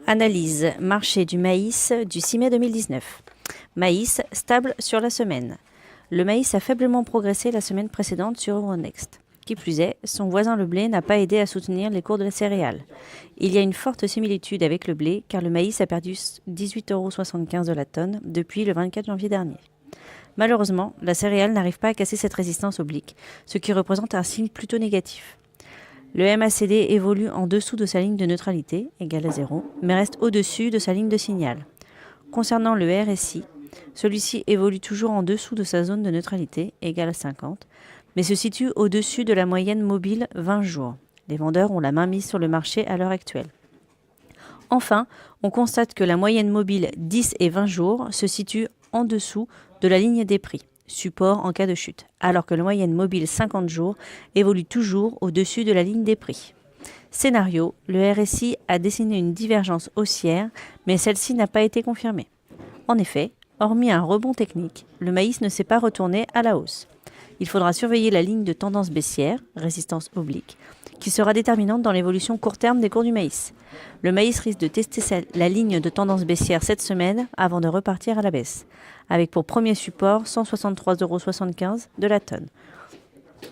Analyse marché du maïs du 6 mai 2019. Maïs stable sur la semaine. Le maïs a faiblement progressé la semaine précédente sur Euronext. Qui plus est, son voisin le blé n'a pas aidé à soutenir les cours de la céréale. Il y a une forte similitude avec le blé car le maïs a perdu 18,75 € de la tonne depuis le 24 janvier dernier. Malheureusement, la céréale n'arrive pas à casser cette résistance oblique, ce qui représente un signe plutôt négatif. Le MACD évolue en dessous de sa ligne de neutralité, égale à 0, mais reste au-dessus de sa ligne de signal. Concernant le RSI, celui-ci évolue toujours en dessous de sa zone de neutralité, égale à 50, mais se situe au-dessus de la moyenne mobile 20 jours. Les vendeurs ont la main mise sur le marché à l'heure actuelle. Enfin, on constate que la moyenne mobile 10 et 20 jours se situe en dessous de la ligne des prix, support en cas de chute, alors que la moyenne mobile 50 jours évolue toujours au-dessus de la ligne des prix. Scénario, le RSI a dessiné une divergence haussière, mais celle-ci n'a pas été confirmée. En effet, hormis un rebond technique, le maïs ne s'est pas retourné à la hausse. Il faudra surveiller la ligne de tendance baissière, résistance oblique, qui sera déterminante dans l'évolution court terme des cours du maïs. Le maïs risque de tester la ligne de tendance baissière cette semaine avant de repartir à la baisse, avec pour premier support 163,75 € de la tonne.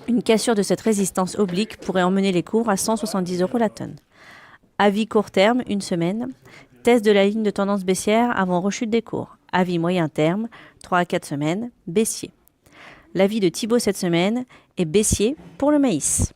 Une cassure de cette résistance oblique pourrait emmener les cours à 170 € la tonne. Avis court terme, une semaine. Test de la ligne de tendance baissière avant rechute des cours. Avis moyen terme, 3 à 4 semaines, baissier. L'avis de Thibaut cette semaine est baissier pour le maïs.